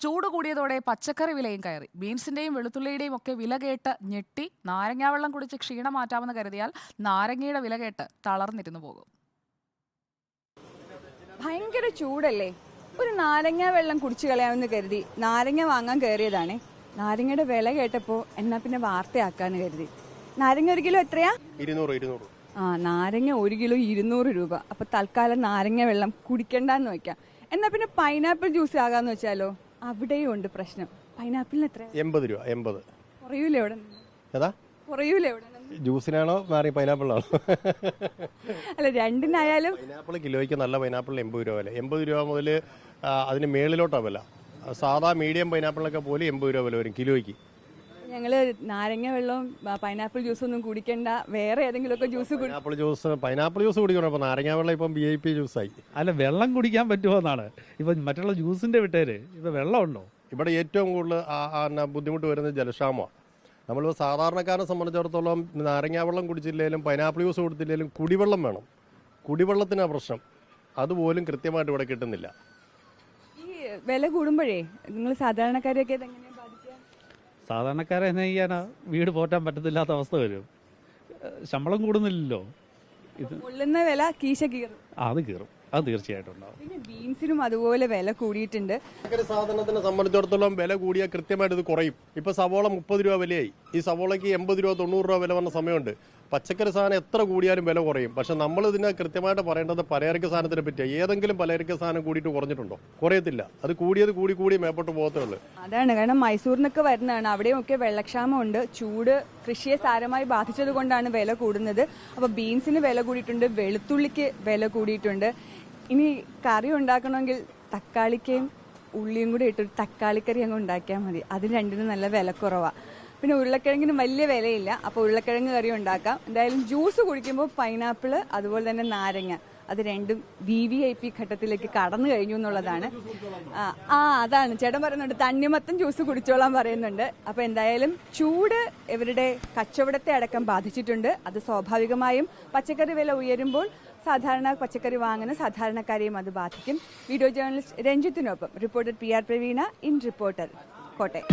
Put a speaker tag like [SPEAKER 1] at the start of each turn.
[SPEAKER 1] ചൂട് കൂടിയതോടെ പച്ചക്കറി വിലയും കയറി. ബീൻസിന്റെയും വെളുത്തുള്ളിയുടെയും ഒക്കെ വില കേട്ട് ഞെട്ടി നാരങ്ങാവെള്ളം കുടിച്ച് ക്ഷീണം മാറ്റാമെന്ന് കരുതിയാൽ നാരങ്ങയുടെ വില കേട്ട് തളർന്നിരുന്നു പോകും.
[SPEAKER 2] ഭയങ്കര ചൂടല്ലേ, ഒരു നാരങ്ങ വെള്ളം കുടിച്ചു കളയാമെന്ന് കരുതി നാരങ്ങ വാങ്ങാൻ കയറിയതാണേ. നാരങ്ങയുടെ വില കേട്ടപ്പോ എന്നാ പിന്നെ വാർത്തയാക്കാന്ന് കരുതി. നാരങ്ങ ഒരു കിലോ എത്രയാ?
[SPEAKER 3] 200.
[SPEAKER 2] നാരങ്ങ ഒരു കിലോ 200 രൂപ. അപ്പൊ തൽക്കാലം നാരങ്ങ വെള്ളം കുടിക്കണ്ടെന്ന് വെക്കാം. എന്നാ പിന്നെ പൈനാപ്പിൾ ജ്യൂസ് ആകാന്ന് വെച്ചാലോ? അവിടെയും ഉണ്ട് പ്രശ്നം. പൈനാപ്പിളിന് എത്ര?
[SPEAKER 3] 80 രൂപ. 80.
[SPEAKER 2] കുറയൂലേ എവിടെ?
[SPEAKER 3] ഏതാ
[SPEAKER 2] കുറയൂലേ എവിടെ?
[SPEAKER 3] ജ്യൂസിനാണോ മാറി പൈനാപ്പിളിനാണോ?
[SPEAKER 2] അല്ല, രണ്ടിനായാലും
[SPEAKER 3] പൈനാപ്പിൾ കിലോയ്ക്ക് നല്ല പൈനാപ്പിളിന് 80 രൂപ വില. 80 രൂപ മുതൽ അതിന് മേളിലോട്ടാണ് വില. സാധാ മീഡിയം പൈനാപ്പിളിനൊക്കെ പോലും 80 രൂപ വില വരും കിലോയ്ക്ക്.
[SPEAKER 2] ഞങ്ങള് നാരങ്ങ വെള്ളവും പൈനാപ്പിൾ ജ്യൂസും ഒന്നും കുടിക്കണ്ട, വേറെ ഏതെങ്കിലുമൊക്കെ ജ്യൂസ്
[SPEAKER 3] പൈനാപ്പിൾ ജ്യൂസ് കുടിക്കണം. ഇപ്പൊ നാരങ്ങ വെള്ളം ഇപ്പം VIP ജ്യൂസായി.
[SPEAKER 4] അല്ല, വെള്ളം കുടിക്കാൻ പറ്റുമോ എന്നാണ് ഇപ്പം മറ്റുള്ള ജ്യൂസിന്റെ വിട്ടേര്. ഇപ്പൊ വെള്ളം ഉണ്ടോ?
[SPEAKER 3] ഇവിടെ ഏറ്റവും കൂടുതൽ ബുദ്ധിമുട്ട് വരുന്നത് ജലക്ഷാമമാണ്. നമ്മൾ സാധാരണക്കാരനെ സംബന്ധിച്ചിടത്തോളം നാരങ്ങ വെള്ളം കുടിച്ചില്ലെങ്കിലും പൈനാപ്പിൾ ജ്യൂസ് കൊടുത്തില്ലെങ്കിലും കുടിവെള്ളം വേണം. കുടിവെള്ളത്തിനാണ് പ്രശ്നം. അതുപോലും കൃത്യമായിട്ട് ഇവിടെ കിട്ടുന്നില്ല.
[SPEAKER 2] ഈ വില കൂടുമ്പോഴേ നിങ്ങൾ സാധാരണക്കാരെയൊക്കെ ഇതെങ്ങനെയാ ബാധിക്കുക?
[SPEAKER 4] സാധാരണക്കാരെ എന്നാ ചെയ്യാനാ, വീട് പോറ്റാൻ പറ്റത്തില്ലാത്ത അവസ്ഥ വരും. ശമ്പളം കൂടുന്നില്ലല്ലോ. ഇത്
[SPEAKER 2] കൊള്ളുന്ന വില കീശ കീറും.
[SPEAKER 4] അത് കീറും, അത് തീർച്ചയായിട്ടും ഉണ്ടാവും.
[SPEAKER 2] പിന്നെ ബീൻസിനും അതുപോലെ വില കൂടിയിട്ടുണ്ട്.
[SPEAKER 3] പച്ചക്കറി സാധനത്തിനെ സംബന്ധിച്ചിടത്തോളം വില കൂടിയാൽ കൃത്യമായിട്ട് ഇത് കുറയും. ഇപ്പൊ സവോള 30 രൂപ വിലയായി. ഈ സവോളയ്ക്ക് 80 രൂപ 90 രൂപ വില വന്ന സമയമുണ്ട്. പച്ചക്കറി സാധനം എത്ര കൂടിയാലും വില കുറയും. പക്ഷെ നമ്മൾ ഇതിനെ കൃത്യമായിട്ട് പറയേണ്ടത് പലചരക്ക് സാധനത്തിനെ പറ്റിയാണ്. ഏതെങ്കിലും പലചരക്ക് സാധനം കൂടിയിട്ട് കുറഞ്ഞിട്ടുണ്ടോ? കുറയത്തില്ല. അത് കൂടിയത് കൂടി മേപ്പോട്ട് പോകത്തേ ഉള്ളൂ.
[SPEAKER 2] അതാണ് കാരണം, മൈസൂരിനൊക്കെ വരുന്നതാണ്. അവിടെയൊക്കെ വെള്ളക്ഷാമമുണ്ട്. ചൂട് കൃഷിയെ സാരമായി ബാധിച്ചത് കൊണ്ടാണ് വില കൂടുന്നത്. അപ്പൊ ബീൻസിന് വില കൂടിയിട്ടുണ്ട്, വെളുത്തുള്ളിക്ക് വില കൂടിയിട്ടുണ്ട്. ഇനി കറി ഉണ്ടാക്കണമെങ്കിൽ തക്കാളിക്കയും ഉള്ളിയും കൂടി ഇട്ടൊരു തക്കാളിക്കറി അങ്ങ് ഉണ്ടാക്കിയാൽ മതി. അതിന് രണ്ടിനും നല്ല വിലക്കുറവാണ്. പിന്നെ ഉരുളക്കിഴങ്ങിന് വലിയ വിലയില്ല. അപ്പോൾ ഉരുളക്കിഴങ്ങ് കറി ഉണ്ടാക്കാം. എന്തായാലും ജ്യൂസ് കുടിക്കുമ്പോൾ പൈനാപ്പിള് അതുപോലെ തന്നെ നാരങ്ങ, അത് രണ്ടും VVIP ഘട്ടത്തിലേക്ക് കടന്നു കഴിഞ്ഞു എന്നുള്ളതാണ്. അതാണ് ചേട്ടൻ പറയുന്നുണ്ട്, തണ്ണിമത്തൻ ജ്യൂസ് കുടിച്ചോളാൻ പറയുന്നുണ്ട്. അപ്പൊ എന്തായാലും ചൂട് ഇവരുടെ കച്ചവടത്തെ അടക്കം ബാധിച്ചിട്ടുണ്ട്. അത് സ്വാഭാവികമായും പച്ചക്കറി വില ഉയരുമ്പോൾ സാധാരണ പച്ചക്കറി വാങ്ങുന്ന സാധാരണക്കാരെയും അത് ബാധിക്കും. വീഡിയോ ജേർണലിസ്റ്റ് രഞ്ജിത്തിനൊപ്പം reporter PR Praveena, in reporter, Kottayam.